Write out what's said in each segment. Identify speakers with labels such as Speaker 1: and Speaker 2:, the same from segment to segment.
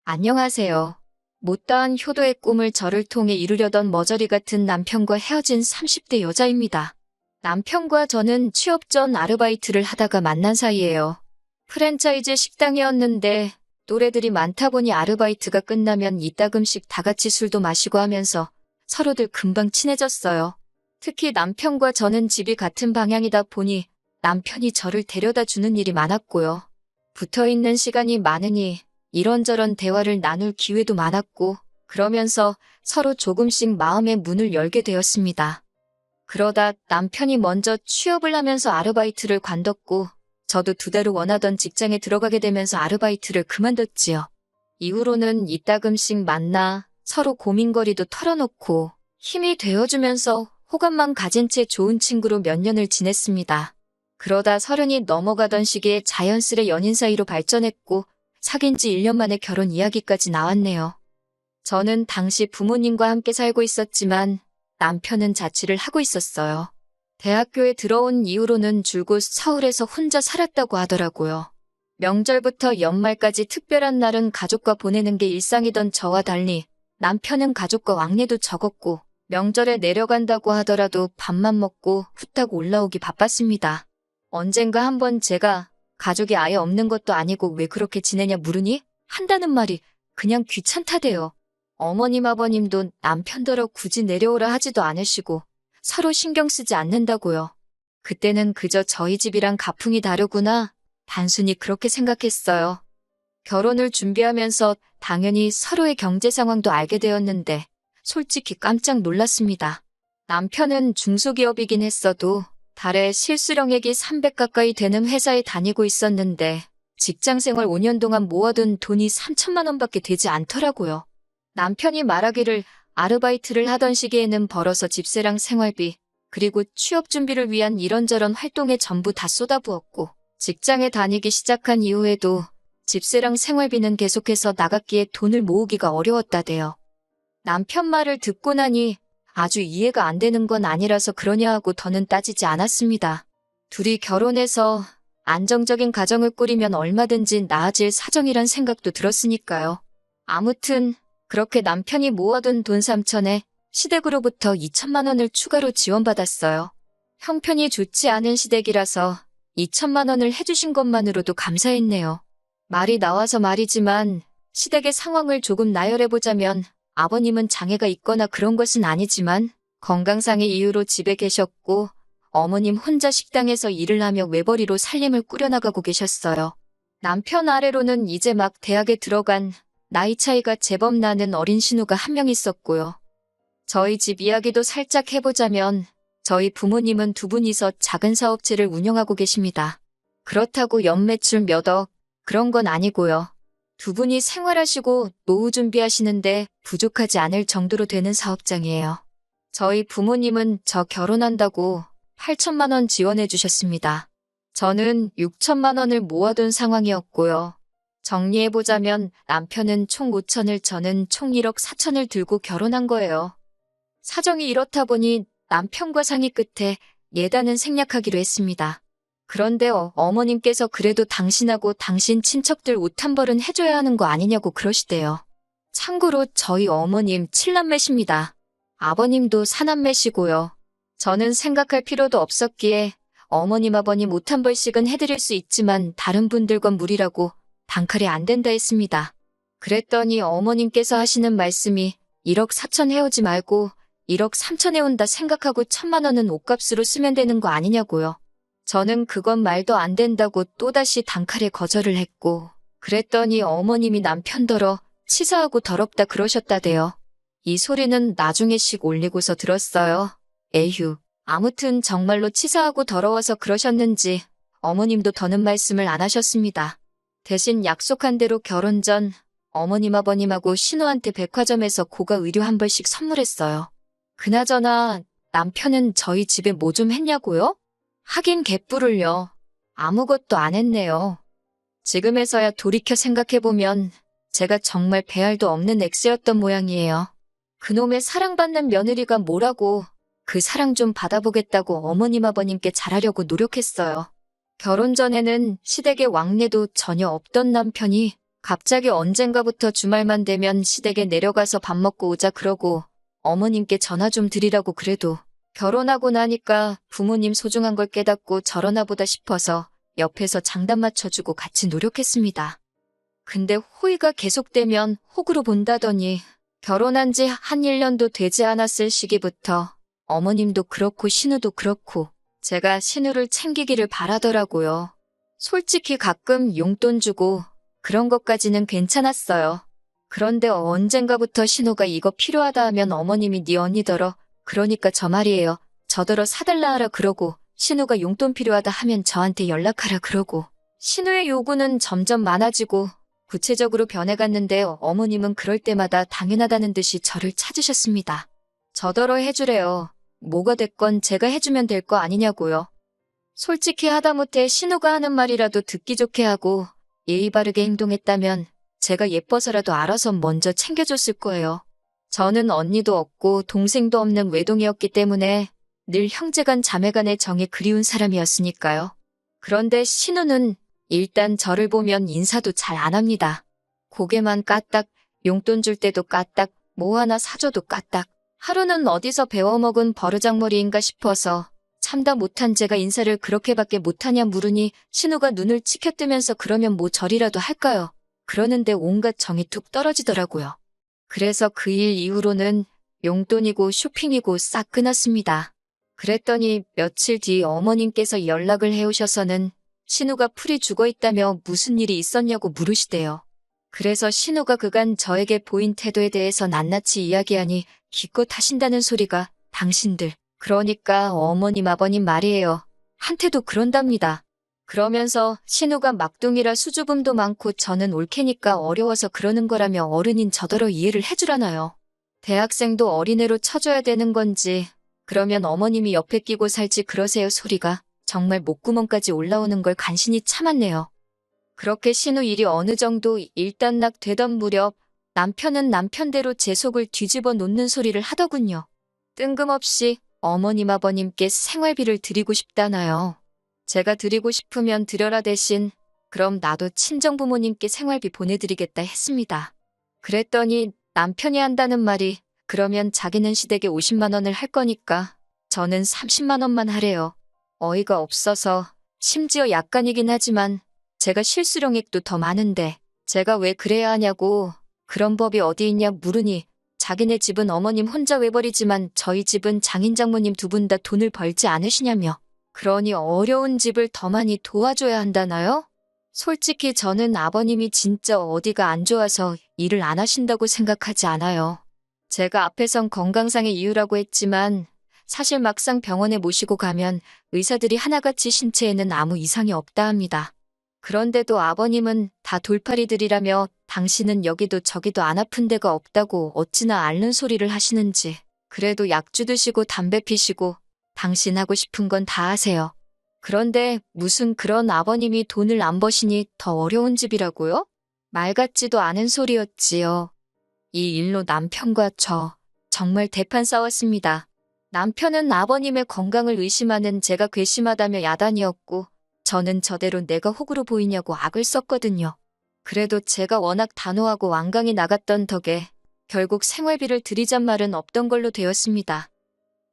Speaker 1: 안녕하세요. 못다한 효도의 꿈을 저를 통해 이루려던 머저리 같은 남편과 헤어진 30대 여자입니다. 남편과 저는 취업 전 아르바이트를 하다가 만난 사이예요. 프랜차이즈 식당이었는데 또래들이 많다 보니 아르바이트가 끝나면 이따금씩 다 같이 술도 마시고 하면서 서로들 금방 친해졌어요. 특히 남편과 저는 집이 같은 방향이다 보니 남편이 저를 데려다 주는 일이 많았고요. 붙어있는 시간이 많으니 이런저런 대화를 나눌 기회도 많았고, 그러면서 서로 조금씩 마음의 문을 열게 되었습니다. 그러다 남편이 먼저 취업을 하면서 아르바이트를 관뒀고, 저도 두 달후 원하던 직장에 들어가게 되면서 아르바이트를 그만뒀지요. 이후로는 이따금씩 만나 서로 고민거리도 털어놓고 힘이 되어주면서 호감만 가진 채 좋은 친구로 몇 년을 지냈습니다. 그러다 30이 넘어가던 시기에 자연스레 연인 사이로 발전했고, 사귄 지 1년 만에 결혼 이야기까지 나왔네요. 저는 당시 부모님과 함께 살고 있었지만 남편은 자취를 하고 있었어요. 대학교에 들어온 이후로는 줄곧 서울에서 혼자 살았다고 하더라고요. 명절부터 연말까지 특별한 날은 가족과 보내는 게 일상이던 저와 달리 남편은 가족과 왕래도 적었고 명절에 내려간다고 하더라도 밥만 먹고 후딱 올라오기 바빴습니다. 언젠가 한번 제가 가족이 아예 없는 것도 아니고 왜 그렇게 지내냐 물으니 한다는 말이 그냥 귀찮다대요. 어머님 아버님도 남편더러 굳이 내려오라 하지도 않으시고 서로 신경 쓰지 않는다고요. 그때는 그저 저희 집이랑 가풍이 다르구나 단순히 그렇게 생각했어요. 결혼을 준비하면서 당연히 서로의 경제 상황도 알게 되었는데 솔직히 깜짝 놀랐습니다. 남편은 중소기업이긴 했어도 달에 실수령액이 300 가까이 되는 회사에 다니고 있었는데 직장생활 5년 동안 모아둔 돈이 3천만 원밖에 되지 않더라고요. 남편이 말하기를 아르바이트를 하던 시기에는 벌어서 집세랑 생활비 그리고 취업 준비를 위한 이런저런 활동에 전부 다 쏟아부었고 직장에 다니기 시작한 이후에도 집세랑 생활비는 계속해서 나갔기에 돈을 모으기가 어려웠다대요. 남편 말을 듣고 나니 아주 이해가 안 되는 건 아니라서 그러냐 하고 더는 따지지 않았습니다. 둘이 결혼해서 안정적인 가정을 꾸리면 얼마든지 나아질 사정이란 생각도 들었으니까요. 아무튼 그렇게 남편이 모아둔 돈 3천에 시댁으로부터 2천만 원을 추가로 지원받았어요. 형편이 좋지 않은 시댁이라서 2천만 원을 해주신 것만으로도 감사했네요. 말이 나와서 말이지만 시댁의 상황을 조금 나열해보자면 아버님은 장애가 있거나 그런 것은 아니지만 건강상의 이유로 집에 계셨고 어머님 혼자 식당에서 일을 하며 외벌이로 살림을 꾸려나가고 계셨어요. 남편 아래로는 이제 막 대학에 들어간 나이 차이가 제법 나는 어린 신우가 한 명 있었고요. 저희 집 이야기도 살짝 해보자면 저희 부모님은 두 분이서 작은 사업체를 운영하고 계십니다. 그렇다고 연매출 몇 억 그런 건 아니고요. 두 분이 생활하시고 노후 준비하시는데 부족하지 않을 정도로 되는 사업장이에요. 저희 부모님은 저 결혼한다고 8천만 원 지원해 주셨습니다. 저는 6천만 원을 모아둔 상황이었고요. 정리해보자면 남편은 총 5천을 저는 총 1억 4천을 들고 결혼한 거예요. 사정이 이렇다 보니 남편과 상의 끝에 예단은 생략하기로 했습니다. 그런데 어머님께서 그래도 당신하고 당신 친척들 옷 한 벌은 해줘야 하는 거 아니냐고 그러시대요. 참고로 저희 어머님 7남매십니다. 아버님도 4남매시고요. 저는 생각할 필요도 없었기에 어머님 아버님 옷 한 벌씩은 해드릴 수 있지만 다른 분들 건 무리라고 단칼에 안 된다 했습니다. 그랬더니 어머님께서 하시는 말씀이 1억 4천 해오지 말고 1억 3천 해온다 생각하고 1천만 원은 옷값으로 쓰면 되는 거 아니냐고요. 저는 그건 말도 안 된다고 또다시 단칼에 거절을 했고 그랬더니 어머님이 남편더러 치사하고 더럽다 그러셨다대요. 이 소리는 나중에 씩 올리고서 들었어요. 에휴. 아무튼 정말로 치사하고 더러워서 그러셨는지 어머님도 더는 말씀을 안 하셨습니다. 대신 약속한 대로 결혼 전 어머님 아버님하고 신우한테 백화점에서 고가 의류 한 벌씩 선물했어요. 그나저나 남편은 저희 집에 뭐 좀 했냐고요? 하긴 개뿔을요. 아무것도 안 했네요. 지금에서야 돌이켜 생각해보면 제가 정말 배알도 없는 엑스였던 모양이에요. 그놈의 사랑받는 며느리가 뭐라고 그 사랑 좀 받아보겠다고 어머님 아버님께 잘하려고 노력했어요. 결혼 전에는 시댁의 왕래도 전혀 없던 남편이 갑자기 언젠가부터 주말만 되면 시댁에 내려가서 밥 먹고 오자 그러고 어머님께 전화 좀 드리라고 그래도 결혼하고 나니까 부모님 소중한 걸 깨닫고 저러나 보다 싶어서 옆에서 장단 맞춰주고 같이 노력했습니다. 근데 호의가 계속되면 호구로 본다더니 결혼한 지 한 1년도 되지 않았을 시기부터 어머님도 그렇고 신우도 그렇고 제가 신우를 챙기기를 바라더라고요. 솔직히 가끔 용돈 주고 그런 것까지는 괜찮았어요. 그런데 언젠가부터 신우가 이거 필요하다 하면 어머님이 네 언니더러 그러니까 저 말이에요. 저더러 사달라 하라 그러고 신우가 용돈 필요하다 하면 저한테 연락하라 그러고 신우의 요구는 점점 많아지고 구체적으로 변해갔는데 어머님은 그럴 때마다 당연하다는 듯이 저를 찾으셨습니다. 저더러 해주래요. 뭐가 됐건 제가 해주면 될 거 아니냐고요. 솔직히 하다못해 신우가 하는 말이라도 듣기 좋게 하고 예의 바르게 행동했다면 제가 예뻐서라도 알아서 먼저 챙겨줬을 거예요. 저는 언니도 없고 동생도 없는 외동이었기 때문에 늘 형제간 자매간의 정이 그리운 사람이었으니까요. 그런데 신우는 일단 저를 보면 인사도 잘 안 합니다. 고개만 까딱, 용돈 줄 때도 까딱, 뭐 하나 사줘도 까딱. 하루는 어디서 배워먹은 버르장머리인가 싶어서 참다 못한 제가 인사를 그렇게밖에 못하냐 물으니 신우가 눈을 치켜뜨면서 그러면 뭐 절이라도 할까요? 그러는데 온갖 정이 뚝 떨어지더라고요. 그래서 그 일 이후로는 용돈이고 쇼핑이고 싹 끊었습니다. 그랬더니 며칠 뒤 어머님께서 연락을 해오셔서는 신우가 풀이 죽어있다며 무슨 일이 있었냐고 물으시대요. 그래서 신우가 그간 저에게 보인 태도에 대해서 낱낱이 이야기하니 기껏 하신다는 소리가 당신들, 그러니까 어머님 아버님 말이에요. 한테도 그런답니다. 그러면서 신우가 막둥이라 수줍음도 많고 저는 올케니까 어려워서 그러는 거라며 어른인 저더러 이해를 해주라나요. 대학생도 어린애로 쳐줘야 되는 건지 그러면 어머님이 옆에 끼고 살지 그러세요 소리가 정말 목구멍까지 올라오는 걸 간신히 참았네요. 그렇게 신우 일이 어느 정도 일단락 되던 무렵 남편은 남편대로 제 속을 뒤집어 놓는 소리를 하더군요. 뜬금없이 어머님 아버님께 생활비를 드리고 싶다나요. 제가 드리고 싶으면 드려라 대신 그럼 나도 친정부모님께 생활비 보내드리겠다 했습니다. 그랬더니 남편이 한다는 말이 그러면 자기는 시댁에 50만 원을 할 거니까 저는 30만 원만 하래요. 어이가 없어서 심지어 약간이긴 하지만 제가 실수령액도 더 많은데 제가 왜 그래야 하냐고 그런 법이 어디 있냐 물으니 자기네 집은 어머님 혼자 외벌이지만 저희 집은 장인 장모님 두 분 다 돈을 벌지 않으시냐며 그러니 어려운 집을 더 많이 도와줘야 한다나요? 솔직히 저는 아버님이 진짜 어디가 안 좋아서 일을 안 하신다고 생각하지 않아요. 제가 앞에선 건강상의 이유라고 했지만 사실 막상 병원에 모시고 가면 의사들이 하나같이 신체에는 아무 이상이 없다 합니다. 그런데도 아버님은 다 돌팔이들이라며 당신은 여기도 저기도 안 아픈 데가 없다고 어찌나 앓는 소리를 하시는지 그래도 약주 드시고 담배 피시고 당신 하고 싶은 건 다 하세요. 그런데 무슨 그런 아버님이 돈을 안 버시니 더 어려운 집이라고요? 말 같지도 않은 소리였지요. 이 일로 남편과 저 정말 대판 싸웠습니다. 남편은 아버님의 건강을 의심하는 제가 괘씸하다며 야단이었고 저는 저대로 내가 호구로 보이냐고 악을 썼거든요. 그래도 제가 워낙 단호하고 완강히 나갔던 덕에 결국 생활비를 드리잔 말은 없던 걸로 되었습니다.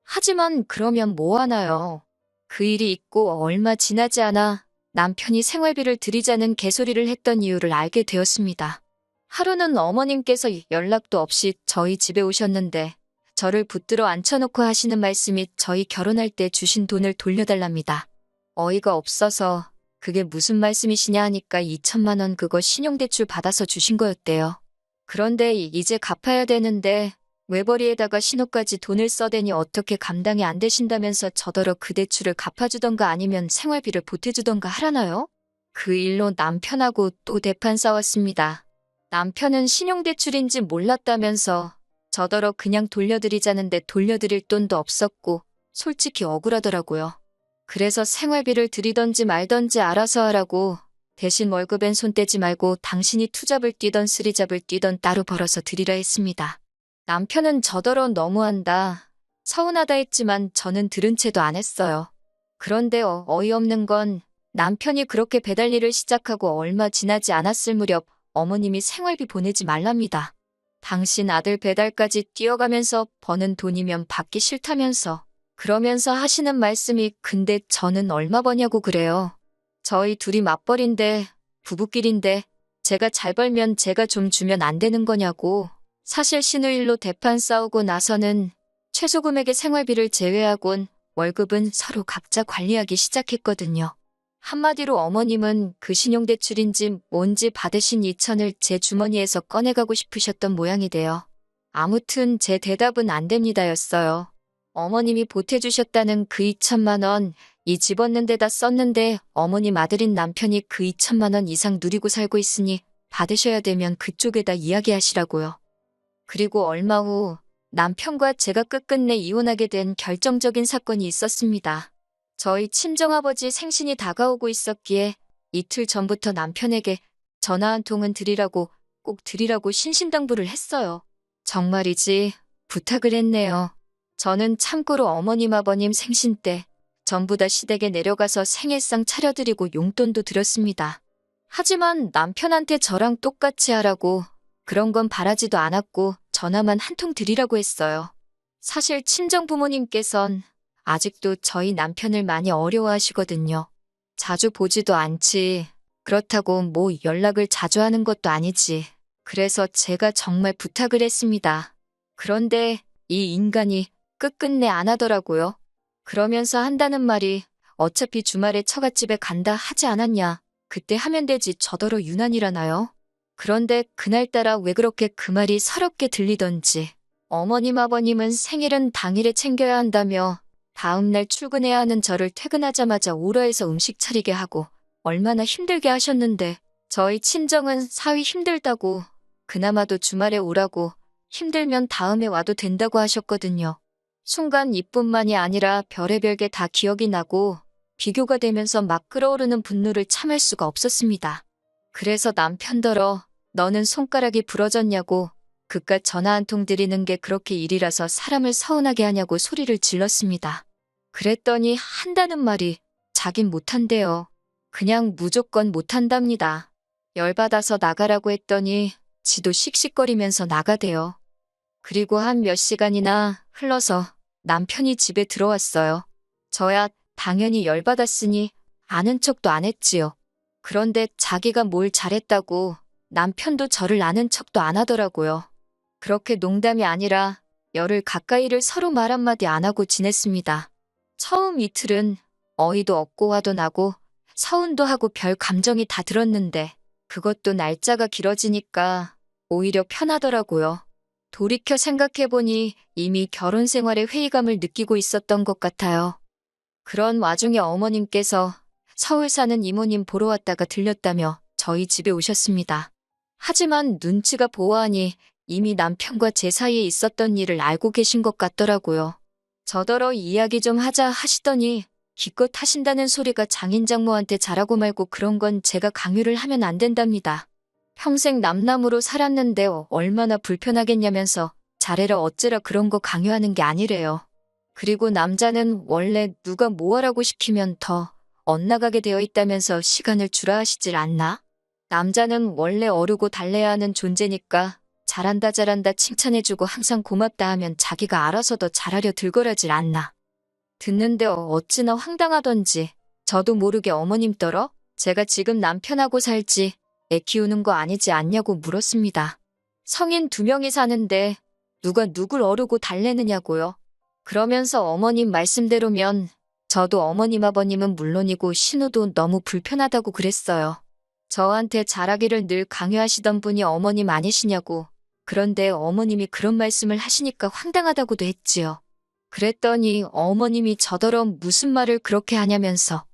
Speaker 1: 하지만 그러면 뭐 하나요? 그 일이 있고 얼마 지나지 않아 남편이 생활비를 드리자는 개소리를 했던 이유를 알게 되었습니다. 하루는 어머님께서 연락도 없이 저희 집에 오셨는데 저를 붙들어 앉혀놓고 하시는 말씀이 저희 결혼할 때 주신 돈을 돌려달랍니다. 어이가 없어서 그게 무슨 말씀이시냐 하니까 2천만 원 그거 신용대출 받아서 주신 거였대요. 그런데 이제 갚아야 되는데 외벌이에다가 신호까지 돈을 써대니 어떻게 감당이 안 되신다면서 저더러 그 대출을 갚아주던가 아니면 생활비를 보태주던가 하라나요? 그 일로 남편하고 또 대판 싸웠습니다. 남편은 신용대출인지 몰랐다면서 저더러 그냥 돌려드리자는데 돌려드릴 돈도 없었고 솔직히 억울하더라고요. 그래서 생활비를 드리던지 말던지 알아서 하라고 대신 월급엔 손 떼지 말고 당신이 투잡을 뛰던 쓰리잡을 뛰던 따로 벌어서 드리라 했습니다. 남편은 저더러 너무한다. 서운하다 했지만 저는 들은 채도 안 했어요. 그런데 어이없는 건 남편이 그렇게 배달 일을 시작하고 얼마 지나지 않았을 무렵 어머님이 생활비 보내지 말랍니다. 당신 아들 배달까지 뛰어가면서 버는 돈이면 받기 싫다면서. 그러면서 하시는 말씀이 근데 저는 얼마 버냐고 그래요. 저희 둘이 맞벌인데 부부끼린데 제가 잘 벌면 제가 좀 주면 안 되는 거냐고. 사실 신우일로 대판 싸우고 나서는 최소 금액의 생활비를 제외하곤 월급은 서로 각자 관리하기 시작했거든요. 한마디로 어머님은 그 신용대출인지 뭔지 받으신 2천을 제 주머니에서 꺼내가고 싶으셨던 모양이 돼요. 아무튼 제 대답은 안 됩니다였어요. 어머님이 보태주셨다는 그 2천만 원, 이 집 얻는 데다 썼는데 어머님 아들인 남편이 그 2천만 원 이상 누리고 살고 있으니 받으셔야 되면 그쪽에다 이야기하시라고요. 그리고 얼마 후 남편과 제가 끝끝내 이혼하게 된 결정적인 사건이 있었습니다. 저희 친정아버지 생신이 다가오고 있었기에 이틀 전부터 남편에게 전화 한 통은 드리라고 꼭 드리라고 신신당부를 했어요. 정말이지 부탁을 했네요. 저는 참고로 어머님 아버님 생신 때 전부 다 시댁에 내려가서 생일상 차려드리고 용돈도 드렸습니다. 하지만 남편한테 저랑 똑같이 하라고 그런 건 바라지도 않았고 전화만 한 통 드리라고 했어요. 사실 친정 부모님께선 아직도 저희 남편을 많이 어려워하시거든요. 자주 보지도 않지. 그렇다고 뭐 연락을 자주 하는 것도 아니지. 그래서 제가 정말 부탁을 했습니다. 그런데 이 인간이 끝끝내 안 하더라고요. 그러면서 한다는 말이 어차피 주말에 처갓집에 간다 하지 않았냐. 그때 하면 되지 저더러 유난이라나요? 그런데 그날따라 왜 그렇게 그 말이 서럽게 들리던지. 어머님 아버님은 생일은 당일에 챙겨야 한다며 다음날 출근해야 하는 저를 퇴근하자마자 오라해서 음식 차리게 하고 얼마나 힘들게 하셨는데 저희 친정은 사위 힘들다고 그나마도 주말에 오라고 힘들면 다음에 와도 된다고 하셨거든요. 순간 이뿐만이 아니라 별의별 게 다 기억이 나고 비교가 되면서 막 끓어오르는 분노를 참을 수가 없었습니다. 그래서 남편더러 너는 손가락이 부러졌냐고 그깟 전화 한 통 드리는 게 그렇게 일이라서 사람을 서운하게 하냐고 소리를 질렀습니다. 그랬더니 한다는 말이 자긴 못한대요. 그냥 무조건 못한답니다. 열받아서 나가라고 했더니 지도 씩씩거리면서 나가대요. 그리고 한 몇 시간이나 흘러서 남편이 집에 들어왔어요. 저야 당연히 열받았으니 아는 척도 안 했지요. 그런데 자기가 뭘 잘했다고 남편도 저를 아는 척도 안 하더라고요. 그렇게 농담이 아니라 열흘 가까이를 서로 말 한마디 안 하고 지냈습니다. 처음 이틀은 어이도 없고 화도 나고 서운도 하고 별 감정이 다 들었는데 그것도 날짜가 길어지니까 오히려 편하더라고요. 돌이켜 생각해보니 이미 결혼 생활에 회의감을 느끼고 있었던 것 같아요. 그런 와중에 어머님께서 서울 사는 이모님 보러 왔다가 들렸다며 저희 집에 오셨습니다. 하지만 눈치가 보아하니 이미 남편과 제 사이에 있었던 일을 알고 계신 것 같더라고요. 저더러 이야기 좀 하자 하시더니 기껏 하신다는 소리가 장인장모한테 잘하고 말고 그런 건 제가 강요를 하면 안 된답니다. 평생 남남으로 살았는데 얼마나 불편하겠냐면서 잘해라 어째라 그런 거 강요하는 게 아니래요. 그리고 남자는 원래 누가 뭐 하라고 시키면 더 엇나가게 되어 있다면서 시간을 주라 하시질 않나? 남자는 원래 어르고 달래야 하는 존재니까 잘한다 잘한다 칭찬해주고 항상 고맙다 하면 자기가 알아서 더 잘하려 들거라질 않나. 듣는데 어찌나 황당하던지 저도 모르게 어머님더러 제가 지금 남편하고 살지 애 키우는 거 아니지 않냐고 물었습니다. 성인 2명이 사는데 누가 누굴 어르고 달래느냐고요. 그러면서 어머님 말씀대로면 저도 어머님 아버님은 물론이고 신우도 너무 불편하다고 그랬어요. 저한테 잘하기를 늘 강요하시던 분이 어머님 아니시냐고. 그런데 어머님이 그런 말씀을 하시니까 황당하다고도 했지요. 그랬더니 어머님이 저더러 무슨 말을 그렇게 하냐면서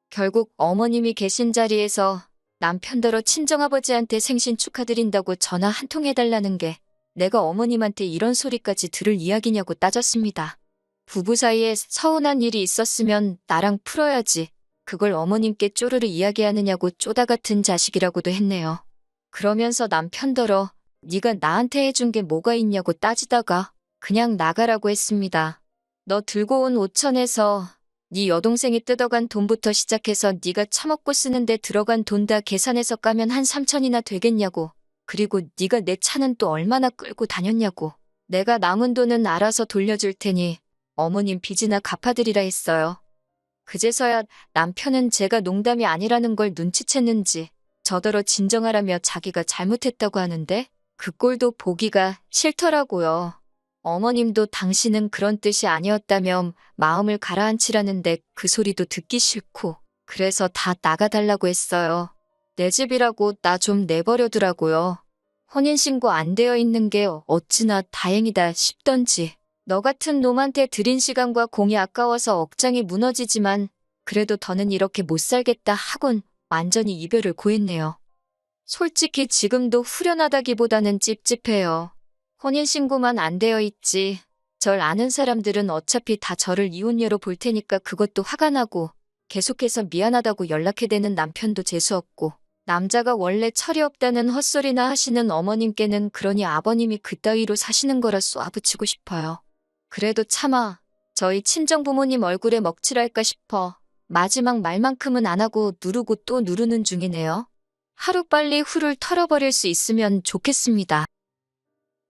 Speaker 1: 결국 어머님이 계신 자리에서 남편더러 친정아버지한테 생신 축하드린다고 전화 한 통 해달라는 게 내가 어머님한테 이런 소리까지 들을 이야기냐고 따졌습니다. 부부 사이에 서운한 일이 있었으면 나랑 풀어야지. 그걸 어머님께 쪼르르 이야기하느냐고 쪼다 같은 자식이라고도 했네요. 그러면서 남편더러 네가 나한테 해준 게 뭐가 있냐고 따지다가 그냥 나가라고 했습니다. 너 들고 온 5천에서 네 여동생이 뜯어간 돈부터 시작해서 네가 처먹고 쓰는데 들어간 돈 다 계산해서 까면 한 3천이나 되겠냐고. 그리고 네가 내 차는 또 얼마나 끌고 다녔냐고. 내가 남은 돈은 알아서 돌려줄 테니 어머님 빚이나 갚아드리라 했어요. 그제서야 남편은 제가 농담이 아니라는 걸 눈치챘는지 저더러 진정하라며 자기가 잘못했다고 하는데 그 꼴도 보기가 싫더라고요. 어머님도 당신은 그런 뜻이 아니었다며 마음을 가라앉히라는데 그 소리도 듣기 싫고 그래서 다 나가달라고 했어요. 내 집이라고 나 좀 내버려두라고요. 혼인신고 안 되어 있는 게 어찌나 다행이다 싶던지. 너 같은 놈한테 들인 시간과 공이 아까워서 억장이 무너지지만 그래도 더는 이렇게 못 살겠다 하곤 완전히 이별을 고했네요. 솔직히 지금도 후련하다기보다는 찝찝해요. 혼인신고만 안 되어 있지. 절 아는 사람들은 어차피 다 저를 이혼녀로 볼 테니까 그것도 화가 나고 계속해서 미안하다고 연락해대는 남편도 재수없고 남자가 원래 철이 없다는 헛소리나 하시는 어머님께는 그러니 아버님이 그따위로 사시는 거라 쏘아붙이고 싶어요. 그래도 차마 저희 친정부모님 얼굴에 먹칠할까 싶어 마지막 말만큼은 안 하고 누르고 또 누르는 중이네요. 하루빨리 후를 털어버릴 수 있으면 좋겠습니다.